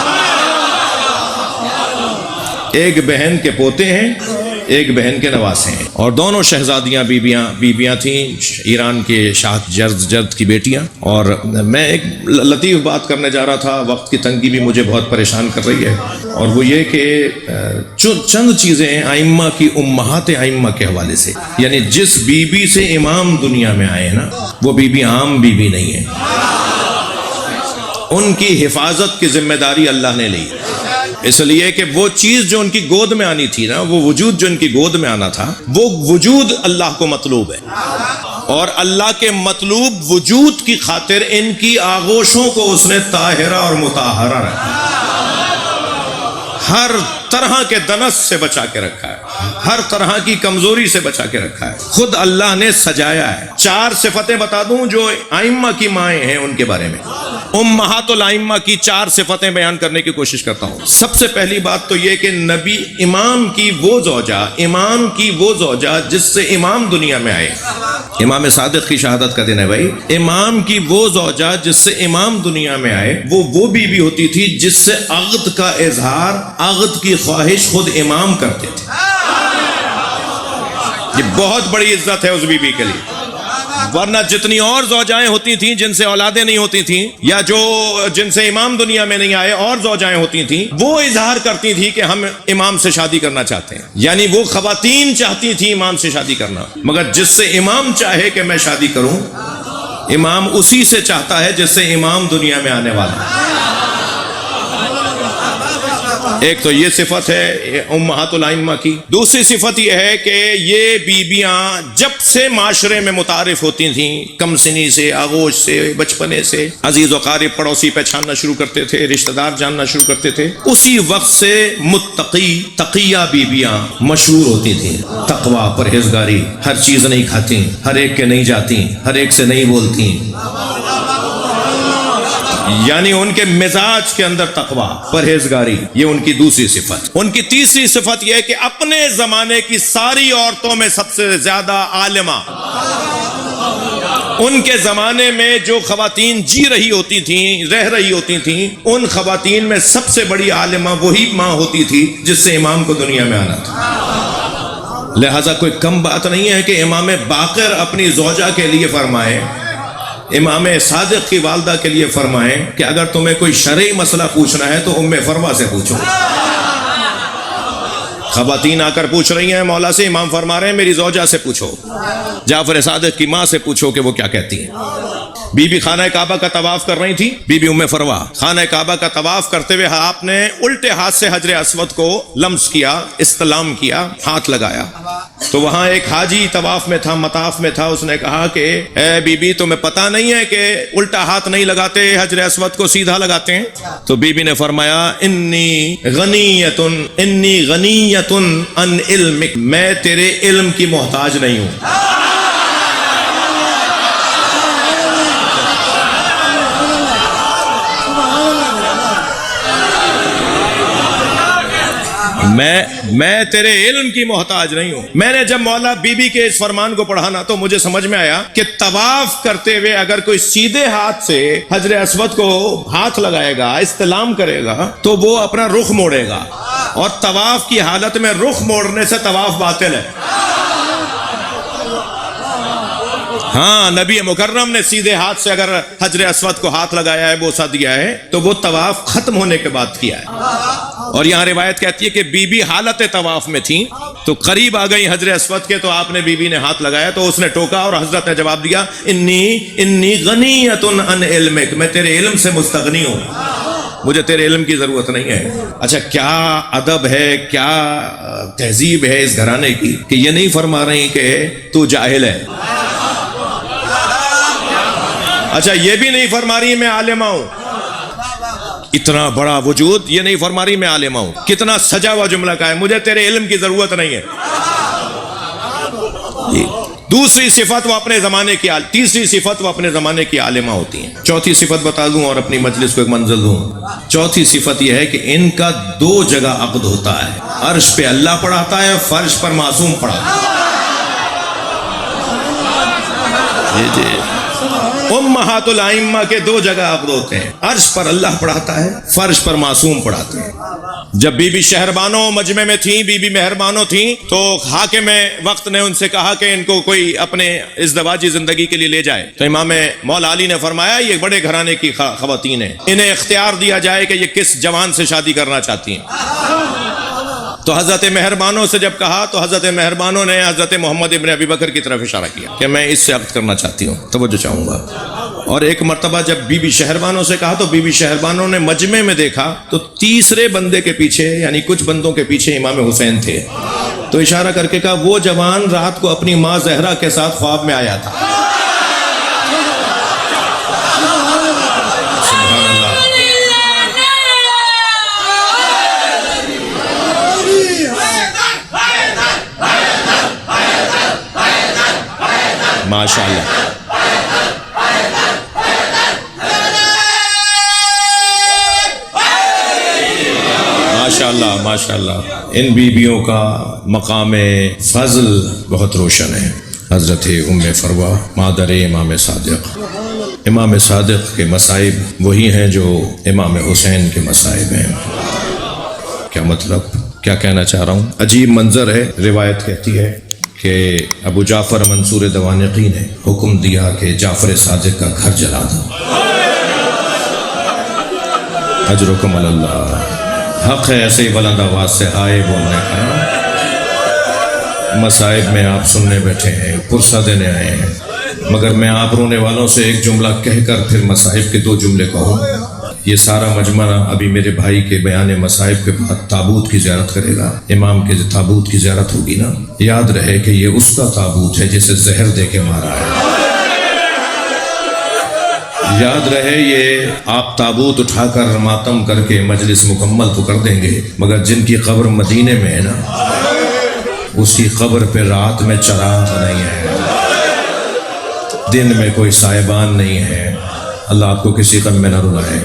ایک بہن کے پوتے ہیں، ایک بہن کے نواسے ہیں، اور دونوں شہزادیاں بیبیاں تھیں ایران کے شاہ جرد کی بیٹیاں۔ اور میں ایک لطیف بات کرنے جا رہا تھا، وقت کی تنگی بھی مجھے بہت پریشان کر رہی ہے، اور وہ یہ کہ چند چیزیں ائمہ کی امہات ائمہ کے حوالے سے، یعنی جس بی بی سے امام دنیا میں آئے ہیں نا، وہ بی بی عام بی بی نہیں ہے، ان کی حفاظت کی ذمہ داری اللہ نے لی، اس لیے کہ وہ چیز جو ان کی گود میں آنی تھی نا، وہ وجود جو ان کی گود میں آنا تھا، وہ وجود اللہ کو مطلوب ہے، اور اللہ کے مطلوب وجود کی خاطر ان کی آغوشوں کو اس نے طاہرہ اور مطہرہ رکھا، ہر طرح کے دنس سے بچا کے رکھا ہے، ہر طرح کی کمزوری سے بچا کے رکھا ہے، خود اللہ نے سجایا ہے۔ 4 صفتیں بتا دوں جو ائمہ کی مائیں ہیں ان کے بارے میں، امہات الائمہ کی 4 صفتیں بیان کرنے کی کوشش کرتا ہوں۔ سب سے پہلی بات تو یہ کہ نبی امام کی وہ زوجہ جس سے امام دنیا میں آئے، امام صادق کی شہادت کا دن ہے بھائی، امام کی وہ زوجہ جس سے امام دنیا میں آئے، وہ بی بی ہوتی تھی جس سے عقد کا اظہار، عقد کی خواہش خود امام کرتے تھے۔ یہ بہت بڑی عزت ہے اس بی بی کے لیے، ورنہ جتنی اور زوجائیں ہوتی تھیں جن سے اولادیں نہیں ہوتی تھیں، یا جن سے امام دنیا میں نہیں آئے اور زوجائیں ہوتی تھیں، وہ اظہار کرتی تھی کہ ہم امام سے شادی کرنا چاہتے ہیں، یعنی وہ خواتین چاہتی تھی امام سے شادی کرنا، مگر جس سے امام چاہے کہ میں شادی کروں، امام اسی سے چاہتا ہے جس سے امام دنیا میں آنے والا ہے۔ ایک تو یہ صفت ہے امہات الائمہ کی. دوسری صفت یہ ہے کہ یہ بیبیاں جب سے معاشرے میں متعارف ہوتی تھیں، کم سنی سے، آغوش سے، بچپنے سے عزیز و قارب پڑوسی پہچاننا شروع کرتے تھے، رشتہ دار جاننا شروع کرتے تھے، اسی وقت سے متقی تقیہ بیبیاں مشہور ہوتی تھیں. تقوی، پرہیزگاری، ہر چیز نہیں کھاتی، ہر ایک کے نہیں جاتی، ہر ایک سے نہیں بولتی، یعنی ان کے مزاج کے اندر تقوی، پرہیزگاری، یہ ان کی دوسری صفت. ان کی تیسری صفت یہ ہے کہ اپنے زمانے کی ساری عورتوں میں سب سے زیادہ عالمہ. ان کے زمانے میں جو خواتین جی رہی ہوتی تھیں، رہ رہی ہوتی تھیں، ان خواتین میں سب سے بڑی عالمہ وہی ماں ہوتی تھی جس سے امام کو دنیا میں آنا تھا. لہذا کوئی کم بات نہیں ہے کہ امام باقر اپنی زوجہ کے لیے فرمائے، امام صادق کی والدہ کے لیے فرمائیں کہ اگر تمہیں کوئی شرعی مسئلہ پوچھنا ہے تو ام فروا سے پوچھو. خواتین آ کر پوچھ رہی ہیں مولا سے، امام فرما رہے ہیں میری زوجہ سے پوچھو، جعفر صادق کی ماں سے پوچھو کہ وہ کیا کہتی ہیں. بی بی خانہ کعبہ کا طواف کر رہی تھی، بی بی ام فروا خانہ کعبہ کا طواف کرتے ہوئے آپ نے الٹے ہاتھ سے حجر اسود کو لمس کیا، استلام کیا، ہاتھ لگایا. تو وہاں ایک حاجی طواف میں تھا، مطاف میں تھا، اس نے کہا کہ اے بی بی تمہیں پتہ نہیں ہے کہ الٹا ہاتھ نہیں لگاتے، حجر اسود کو سیدھا لگاتے ہیں؟ تو بی بی نے فرمایا انی غنیۃ عن علمک، میں تیرے علم کی محتاج نہیں ہوں. میں تیرے علم کی محتاج نہیں ہوں. میں نے جب مولا بی بی کے اس فرمان کو پڑھا نا تو مجھے سمجھ میں آیا کہ طواف کرتے ہوئے اگر کوئی سیدھے ہاتھ سے حجر اسود کو ہاتھ لگائے گا، استلام کرے گا، تو وہ اپنا رخ موڑے گا، اور طواف کی حالت میں رخ موڑنے سے طواف باطل ہے. ہاں، نبی مکرم نے سیدھے ہاتھ سے اگر حجر اسود کو ہاتھ لگایا ہے، بوسہ دیا ہے، تو وہ طواف ختم ہونے کے بعد کیا ہے. اور یہاں روایت کہتی ہے کہ بی بی حالت طواف میں تھی تو قریب آ گئی حجر اسود کے، تو آپ نے بی بی نے ہاتھ لگایا تو اس نے ٹوکا اور حضرت نے جواب دیا انی غنیۃ عن علمک، میں تیرے علم سے مستغنی ہوں، مجھے تیرے علم کی ضرورت نہیں ہے. اچھا، کیا ادب ہے، کیا تہذیب ہے اس گھرانے کی کہ یہ نہیں فرما رہی کہ تو جاہل ہے. اچھا، یہ بھی نہیں فرما رہی میں عالمہ ہوں. اتنا بڑا وجود، یہ نہیں فرما رہی میں عالمہ ہوں. کتنا سجا ہوا جملہ کا ہے، مجھے تیرے علم کی ضرورت نہیں ہے. دوسری صفت وہ اپنے زمانے کی، تیسری صفت وہ اپنے زمانے کی عالمہ ہوتی ہیں. چوتھی صفت بتا دوں اور اپنی مجلس کو ایک منزل دوں. چوتھی صفت یہ ہے کہ ان کا دو جگہ عقد ہوتا ہے. عرش پہ اللہ پڑھاتا ہے، فرش پر معصوم پڑھاتا ہے. امہات الائمہ کے دو جگہ عقد ہوتے ہیں، عرش پر اللہ پڑھاتا ہے، فرش پر معصوم پڑھاتے ہیں. جب بی بی شہربانو مجمع میں تھیں، بی بی مہربانو تھیں، تو حاکم وقت نے ان سے کہا کہ ان کو کوئی اپنے ازدواجی زندگی کے لیے لے جائے. تو امام مولا علی نے فرمایا یہ بڑے گھرانے کی خواتین ہیں، انہیں اختیار دیا جائے کہ یہ کس جوان سے شادی کرنا چاہتی ہیں. تو حضرت مہربانوں سے جب کہا تو حضرت مہربانوں نے حضرت محمد ابن ابی بکر کی طرف اشارہ کیا کہ میں اس سے عقد کرنا چاہتی ہوں، توجہ چاہوں گا. اور ایک مرتبہ جب بی بی شہربانوں سے کہا تو بی بی شہربانوں نے مجمع میں دیکھا تو تیسرے بندے کے پیچھے، یعنی کچھ بندوں کے پیچھے امام حسین تھے. تو اشارہ کر کے کہا وہ جوان رات کو اپنی ماں زہرا کے ساتھ خواب میں آیا تھا. ماشاء اللہ، ماشاء اللہ، ماشاء اللہ. ان بیویوں کا مقام فضل بہت روشن ہے. حضرت ام فروا مادر امام صادق، امام صادق کے مصائب وہی ہیں جو امام حسین کے مصائب ہیں. کیا مطلب، کیا کہنا چاہ رہا ہوں؟ عجیب منظر ہے. روایت کہتی ہے کہ ابو جعفر منصور دوانقی نے حکم دیا کہ جعفر صادق کا گھر جلا دو. اجرکم اللہ، حق ہے ایسے ہی بلند آواز سے آئے بولنے کا. مصائب میں آپ سننے بیٹھے ہیں، پرسہ دینے آئے ہیں، مگر میں آپ رونے والوں سے ایک جملہ کہہ کر پھر مصائب کے دو جملے کہوں. یہ سارا مجمع ابھی میرے بھائی کے بیان مصائب کے بعد تابوت کی زیارت کرے گا. امام کے تابوت کی زیارت ہوگی نا, یاد رہے کہ یہ اس کا تابوت ہے جسے زہر دے کے مارا ہے. یاد رہے یہ آپ تابوت اٹھا کر ماتم کر کے مجلس مکمل تو کر دیں گے, مگر جن کی قبر مدینے میں ہے نا, اس کی قبر پہ رات میں چراغ نہیں ہے, دن میں کوئی سائبان نہیں ہے. اللہ آپ کو کسی غم میں نہ رلائے.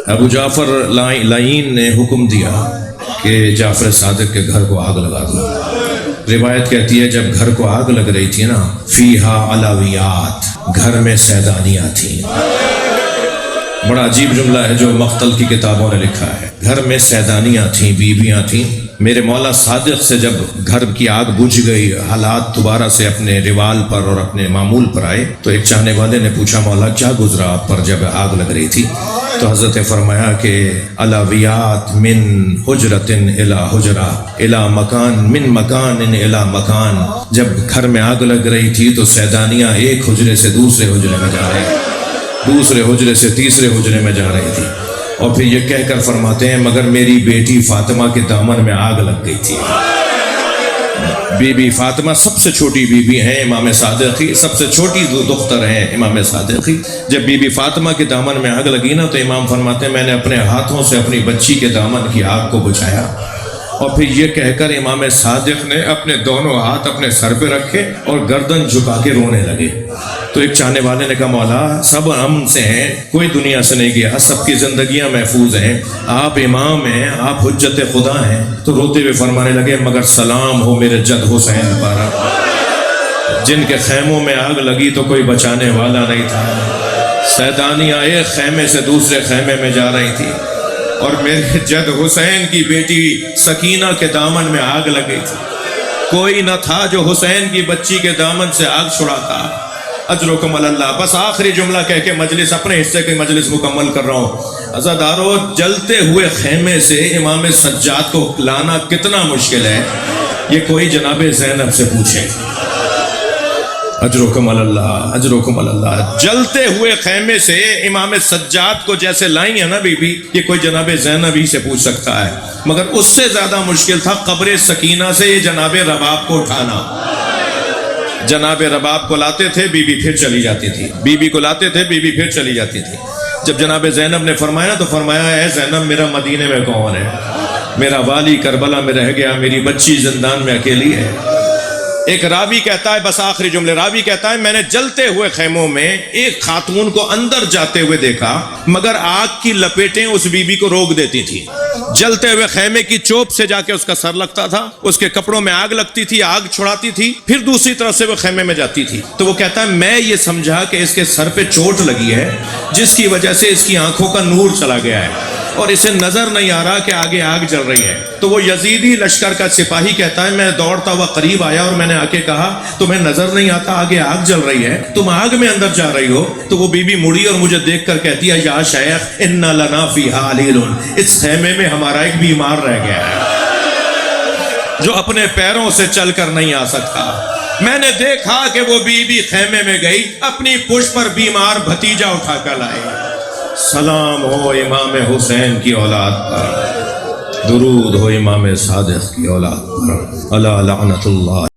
ابو جعفر لعین نے حکم دیا کہ جعفر صادق کے گھر کو آگ لگا دو. روایت کہتی ہے جب گھر کو آگ لگ رہی تھی نا, فیہا علاویات, گھر میں سیدانیاں تھیں. بڑا عجیب جملہ ہے جو مقتل کی کتابوں نے لکھا ہے. گھر میں سیدانیاں تھیں, بیویاں تھیں. میرے مولا صادق سے جب گھر کی آگ بجھ گئی, حالات دوبارہ سے اپنے روال پر اور اپنے معمول پر آئے, تو ایک چاہنے والے نے پوچھا مولا کیا گزرا آپ پر جب آگ لگ رہی تھی؟ تو حضرت نے فرمایا کہ علاویات من حجرت الی حجرہ الی مکان من مکان الی مکان. جب گھر میں آگ لگ رہی تھی تو سیدانیاں ایک حجرے سے دوسرے حجرے میں جا رہی تھی, دوسرے حجرے سے تیسرے حجرے میں جا رہی تھی. اور پھر یہ کہہ کر فرماتے ہیں مگر میری بیٹی فاطمہ کے دامن میں آگ لگ گئی تھی. بی بی فاطمہ سب سے چھوٹی بی بی ہیں امام صادق کی, سب سے چھوٹی دختر ہیں امام صادق کی. جب بی بی فاطمہ کے دامن میں آگ لگی نا, تو امام فرماتے ہیں میں نے اپنے ہاتھوں سے اپنی بچی کے دامن کی آگ کو بجھایا. اور پھر یہ کہہ کر امام صادق نے اپنے دونوں ہاتھ اپنے سر پہ رکھے اور گردن جھکا کے رونے لگے. تو ایک چاہنے والے نے کہا مولا سب امن سے ہیں, کوئی دنیا سے نہیں گیا, سب کی زندگیاں محفوظ ہیں, آپ امام ہیں, آپ حجت خدا ہیں. تو روتے ہوئے فرمانے لگے مگر سلام ہو میرے جد حسین پر, جن کے خیموں میں آگ لگی تو کوئی بچانے والا نہیں تھا. سیدانیاں ایک خیمے سے دوسرے خیمے میں جا رہی تھی, اور میرے جد حسین کی بیٹی سکینہ کے دامن میں آگ لگ گئی تھی. کوئی نہ تھا جو حسین کی بچی کے دامن سے آگ چھڑاتا. اجرکم اللہ. بس آخری جملہ کہہ کے مجلس اپنے حصے کی مجلس مکمل کر رہا ہوں. عزادارو, جلتے ہوئے خیمے سے امام سجاد کو لانا کتنا مشکل ہے, یہ کوئی جناب زینب سے پوچھے. اجرکم اللہ, اجرکم اللہ. جلتے ہوئے خیمے سے امام سجاد کو جیسے لائی ہے نا بی بی, یہ کوئی جناب زینب ہی سے پوچھ سکتا ہے. مگر اس سے زیادہ مشکل تھا قبر سکینہ سے یہ جناب رباب کو اٹھانا. جناب رباب کو لاتے تھے, بی بی پھر چلی جاتی تھی, بی بی کو لاتے تھے, بی بی پھر چلی جاتی تھی. جب جناب زینب نے فرمایا تو فرمایا اے زینب میرا مدینے میں کون ہے, میرا والی کربلا میں رہ گیا, میری بچی زندان میں اکیلی ہے. ایک راوی کہتا ہے, بس آخری جملے, راوی کہتا ہے میں نے جلتے ہوئے خیموں میں ایک خاتون کو اندر جاتے ہوئے دیکھا, مگر آگ کی لپیٹیں اس بی بی کو روک دیتی تھی. جلتے ہوئے خیمے کی چوب سے جا کے اس کا سر لگتا تھا, اس کے کپڑوں میں آگ لگتی تھی, آگ چھڑاتی تھی, پھر دوسری طرف سے وہ خیمے میں جاتی تھی. تو وہ کہتا ہے میں یہ سمجھا کہ اس کے سر پہ چوٹ لگی ہے, جس کی وجہ سے اس کی آنکھوں کا نور چلا گیا ہے, اور اسے نظر نہیں آ رہا کہ آگے آگ جل رہی ہے. تو وہ یزیدی لشکر کا سپاہی کہتا ہے میں دوڑتا ہوا قریب آیا اور میں نے آ کے کہا تمہیں نظر نہیں آتا آگے آگ جل رہی ہے, تم آگ میں اندر جا رہی ہو؟ تو وہ بی بی مڑی اور مجھے دیکھ کر کہتی ہے یا شیخ ان لنا فیہا علیل, اس خیمے میں ہمارا ایک بیمار رہ گیا ہے جو اپنے پیروں سے چل کر نہیں آ سکتا. میں نے دیکھا کہ وہ بی بی خیمے میں گئی, اپنی پشت پر بیمار بھتیجا اٹھا کر لائے. سلام ہو امام حسین کی اولاد پر, درود ہو امام صادق کی اولاد پر, الا لعنت اللہ.